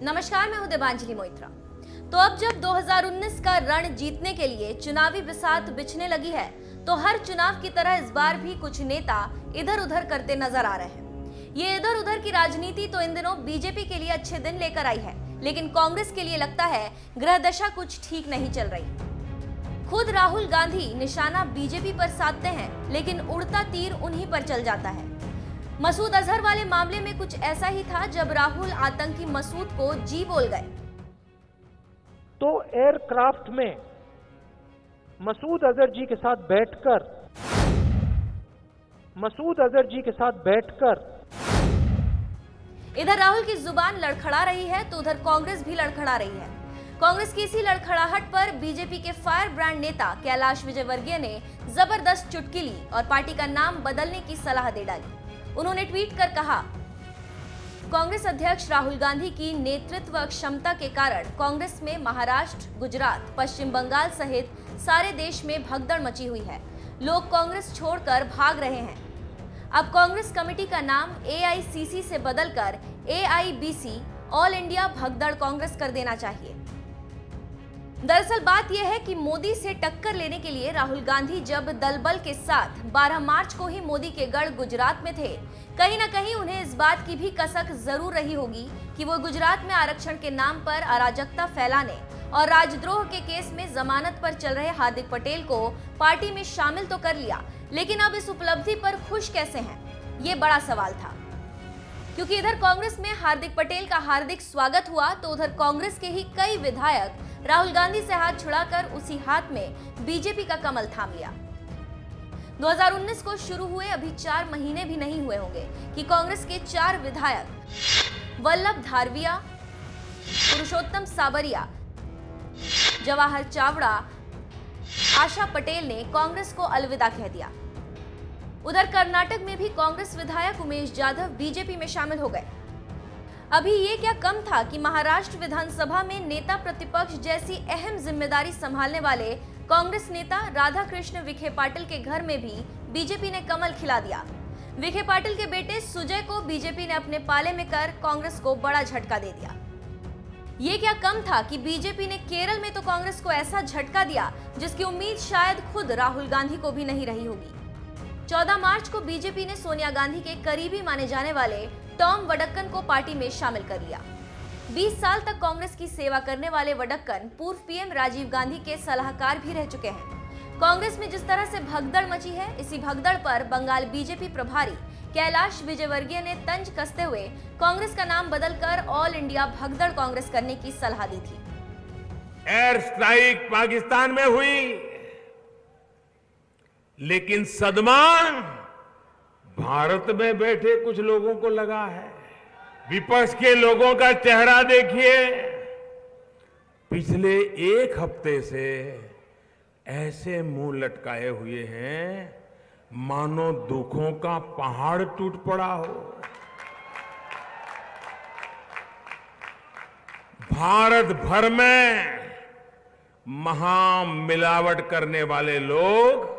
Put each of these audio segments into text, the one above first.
नमस्कार, मैं हूं देवांजलि मोइत्रा। तो अब जब 2019 का रण जीतने के लिए चुनावी बिसात बिछने लगी है, तो हर चुनाव की तरह इस बार भी कुछ नेता इधर उधर करते नजर आ रहे हैं। ये इधर उधर की राजनीति तो इन दिनों बीजेपी के लिए अच्छे दिन लेकर आई है, लेकिन कांग्रेस के लिए लगता है ग्रह दशा कुछ ठीक नहीं चल रही। खुद राहुल गांधी निशाना बीजेपी पर साधते हैं, लेकिन उड़ता तीर उन्हीं पर चल जाता है। मसूद अजहर वाले मामले में कुछ ऐसा ही था, जब राहुल आतंकी मसूद को जी बोल गए तो एयरक्राफ्ट में मसूद अजहर जी के साथ बैठकर इधर राहुल की जुबान लड़खड़ा रही है, तो उधर कांग्रेस भी लड़खड़ा रही है। कांग्रेस की इसी लड़खड़ाहट पर बीजेपी के फायर ब्रांड नेता कैलाश विजयवर्गीय ने जबरदस्त चुटकी ली और पार्टी का नाम बदलने की सलाह दे डाली। उन्होंने ट्वीट कर कहा, कांग्रेस अध्यक्ष राहुल गांधी की नेतृत्व क्षमता के कारण कांग्रेस में महाराष्ट्र, गुजरात, पश्चिम बंगाल सहित सारे देश में भगदड़ मची हुई है। लोग कांग्रेस छोड़कर भाग रहे हैं। अब कांग्रेस कमेटी का नाम AICC से बदलकर AIBC ऑल इंडिया भगदड़ कांग्रेस कर देना चाहिए। दरअसल बात यह है कि मोदी से टक्कर लेने के लिए राहुल गांधी जब दलबल के साथ 12 मार्च को ही मोदी के गढ़ गुजरात में थे, कहीं ना कहीं उन्हें इस बात की भी कसक जरूर रही होगी कि वो गुजरात में आरक्षण के नाम पर अराजकता फैलाने और राजद्रोह के केस में जमानत पर चल रहे हार्दिक पटेल को पार्टी में शामिल तो कर लिया, लेकिन अब इस उपलब्धि पर खुश कैसे हैं, ये बड़ा सवाल था। क्योंकि इधर कांग्रेस में हार्दिक पटेल का हार्दिक स्वागत हुआ, तो उधर कांग्रेस के ही कई विधायक राहुल गांधी से हाथ छुड़ाकर उसी हाथ में बीजेपी का कमल थाम लिया। 2019 को शुरू हुए अभी 4 महीने भी नहीं हुए होंगे कि कांग्रेस के 4 विधायक वल्लभ धारविया, पुरुषोत्तम साबरिया, जवाहर चावड़ा, आशा पटेल ने कांग्रेस को अलविदा कह दिया। उधर कर्नाटक में भी कांग्रेस विधायक उमेश जाधव बीजेपी में शामिल हो गए। अभी ये क्या कम था कि महाराष्ट्र विधानसभा में नेता प्रतिपक्ष जैसी अहम जिम्मेदारी संभालने वाले कांग्रेस नेता राधाकृष्ण विखे पाटिल के घर में भी बीजेपी ने कमल खिला दिया। विखे पाटिल के बेटे सुजय को बीजेपी ने अपने पाले में कर कांग्रेस को बड़ा झटका दे दिया। ये क्या कम था कि बीजेपी ने केरल में तो कांग्रेस को ऐसा झटका दिया जिसकी उम्मीद शायद खुद राहुल गांधी को भी नहीं रही होगी। 14 मार्च को बीजेपी ने सोनिया गांधी के करीबी माने जाने वाले टॉम वडक्कन को पार्टी में शामिल कर लिया। 20 साल तक कांग्रेस की सेवा करने वाले वडक्कन पूर्व PM राजीव गांधी के सलाहकार भी रह चुके हैं। कांग्रेस में जिस तरह से भगदड़ मची है, इसी भगदड़ पर बंगाल बीजेपी प्रभारी कैलाश विजयवर्गीय ने तंज कसते हुए कांग्रेस का नाम बदलकर ऑल इंडिया भगदड़ कांग्रेस करने की सलाह दी थी। एयर स्ट्राइक पाकिस्तान में हुई, लेकिन सदमा भारत में बैठे कुछ लोगों को लगा है। विपक्ष के लोगों का चेहरा देखिए, पिछले 1 हफ्ते से ऐसे मुंह लटकाए हुए हैं मानो दुखों का पहाड़ टूट पड़ा हो। भारत भर में महामिलावट करने वाले लोग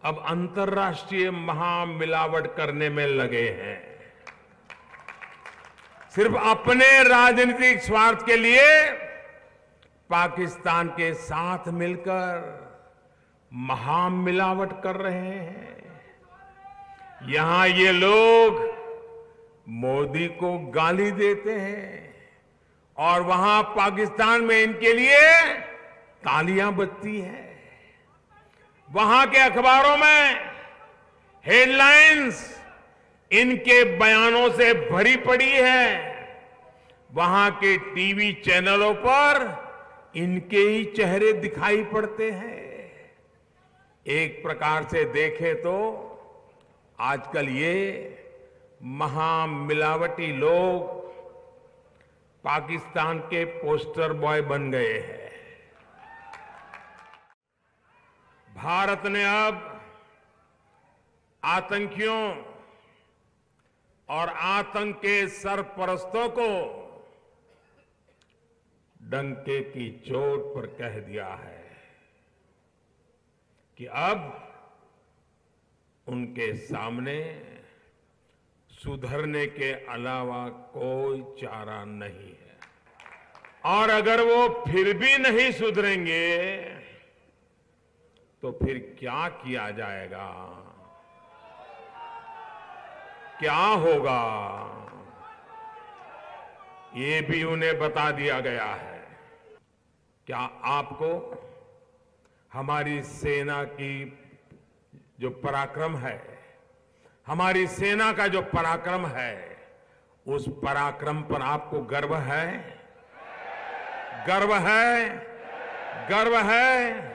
अब अंतर्राष्ट्रीय महामिलावट करने में लगे हैं। सिर्फ अपने राजनीतिक स्वार्थ के लिए पाकिस्तान के साथ मिलकर महामिलावट कर रहे हैं। यहां ये लोग मोदी को गाली देते हैं और वहां पाकिस्तान में इनके लिए तालियां बजती हैं। वहां के अखबारों में हेडलाइंस इनके बयानों से भरी पड़ी है। वहां के टीवी चैनलों पर इनके ही चेहरे दिखाई पड़ते हैं। एक प्रकार से देखें तो आजकल ये महामिलावटी लोग पाकिस्तान के पोस्टर बॉय बन गए हैं। भारत ने अब आतंकियों और आतंक के सरपरस्तों को डंके की चोट पर कह दिया है कि अब उनके सामने सुधरने के अलावा कोई चारा नहीं है। और अगर वो फिर भी नहीं सुधरेंगे तो फिर क्या किया जाएगा, क्या होगा, ये भी उन्हें बता दिया गया है। क्या आपको हमारी सेना की जो पराक्रम है, हमारी सेना का जो पराक्रम है, उस पराक्रम पर आपको गर्व है? गर्व है? गर्व है?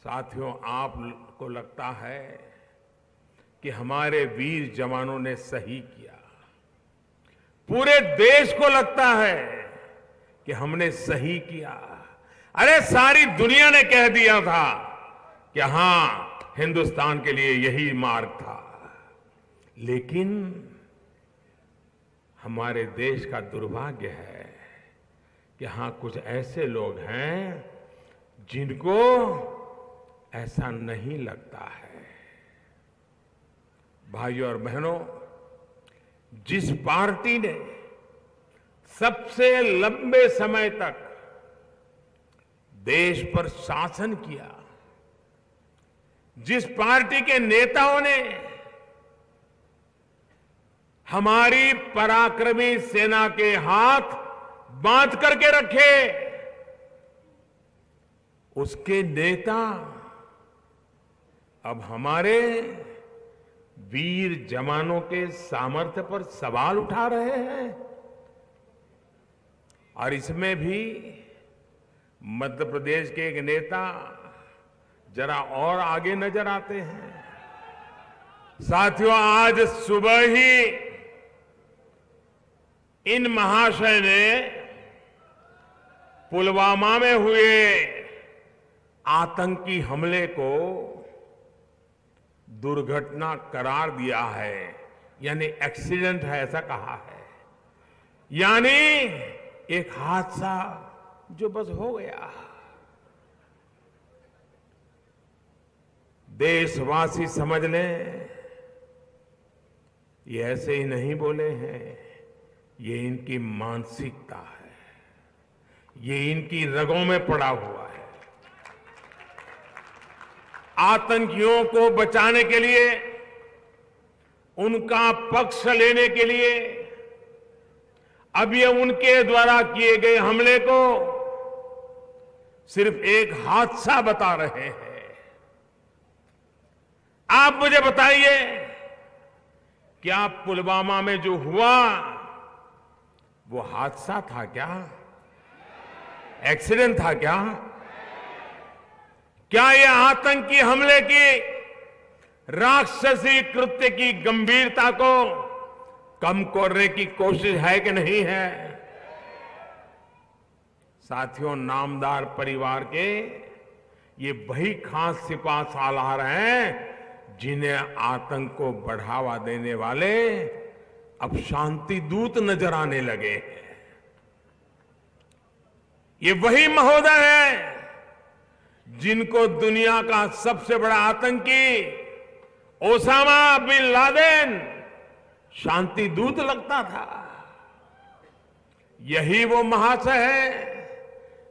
साथियों, आपको लगता है कि हमारे वीर जवानों ने सही किया? पूरे देश को लगता है कि हमने सही किया? अरे सारी दुनिया ने कह दिया था कि हां, हिंदुस्तान के लिए यही मार्ग था। लेकिन हमारे देश का दुर्भाग्य है कि हां, कुछ ऐसे लोग हैं जिनको ऐसा नहीं लगता है। भाइयों और बहनों, जिस पार्टी ने सबसे लंबे समय तक देश पर शासन किया, जिस पार्टी के नेताओं ने हमारी पराक्रमी सेना के हाथ बांध करके रखे, उसके नेता अब हमारे वीर जवानों के सामर्थ्य पर सवाल उठा रहे हैं। और इसमें भी मध्य प्रदेश के एक नेता जरा और आगे नजर आते हैं। साथियों, आज सुबह ही इन महाशय ने पुलवामा में हुए आतंकी हमले को दुर्घटना करार दिया है, यानी एक्सीडेंट है, ऐसा कहा है। यानी एक हादसा जो बस हो गया। देशवासी समझ लें, ये ऐसे ही नहीं बोले हैं, ये इनकी मानसिकता है, ये इनकी रगों में पड़ा हुआ है। आतंकियों को बचाने के लिए, उनका पक्ष लेने के लिए अब ये उनके द्वारा किए गए हमले को सिर्फ एक हादसा बता रहे हैं। आप मुझे बताइए, क्या पुलवामा में जो हुआ वो हादसा था क्या? एक्सीडेंट था क्या? क्या ये आतंकी हमले की राक्षसी कृत्य की गंभीरता को कम करने की कोशिश है कि नहीं है? साथियों, नामदार परिवार के ये वही खास सिपा सालार हैं जिन्हें आतंक को बढ़ावा देने वाले अब शांति दूत नजर आने लगे हैं। ये वही महोदय हैं जिनको दुनिया का सबसे बड़ा आतंकी ओसामा बिन लादेन शांति दूत लगता था। यही वो महाशय है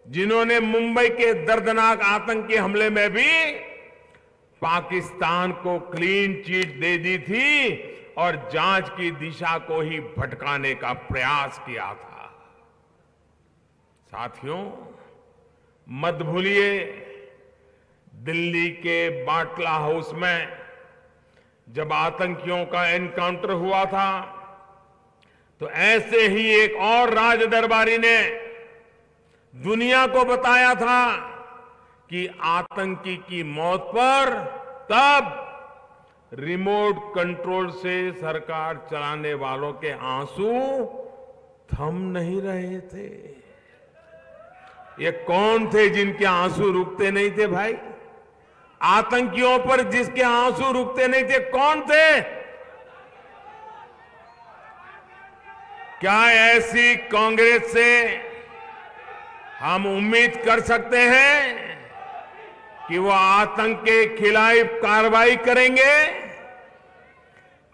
जिन्होंने मुंबई के दर्दनाक आतंकी हमले में भी पाकिस्तान को क्लीन चिट दे दी थी और जांच की दिशा को ही भटकाने का प्रयास किया था। साथियों, मत भूलिए, दिल्ली के बाटला हाउस में जब आतंकियों का एनकाउंटर हुआ था तो ऐसे ही एक और राज दरबारी ने दुनिया को बताया था कि आतंकी की मौत पर तब रिमोट कंट्रोल से सरकार चलाने वालों के आंसू थम नहीं रहे थे। ये कौन थे जिनके आंसू रुकते नहीं थे भाई? आतंकियों पर जिसके आंसू रुकते नहीं थे, कौन थे? क्या ऐसी कांग्रेस से हम उम्मीद कर सकते हैं कि वो आतंक के खिलाफ कार्रवाई करेंगे?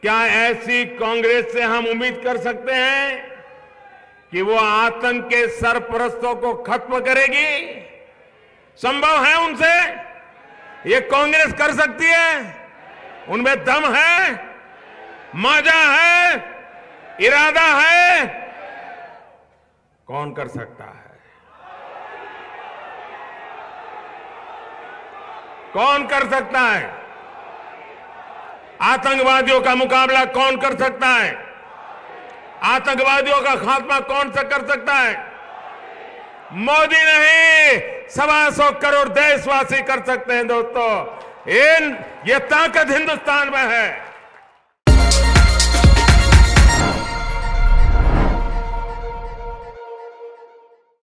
क्या ऐसी कांग्रेस से हम उम्मीद कर सकते हैं कि वो आतंक के सरपरस्तों को खत्म करेगी? संभव है उनसे? ये कांग्रेस कर सकती है? उनमें दम है, माजा है, इरादा है? कौन कर सकता है? कौन कर सकता है? आतंकवादियों का मुकाबला कौन कर सकता है? आतंकवादियों का खात्मा कौन सा कर सकता है? मोदी नहीं, 125 करोड़ देशवासी कर सकते हैं दोस्तों। ये ताकत हिंदुस्तान में है।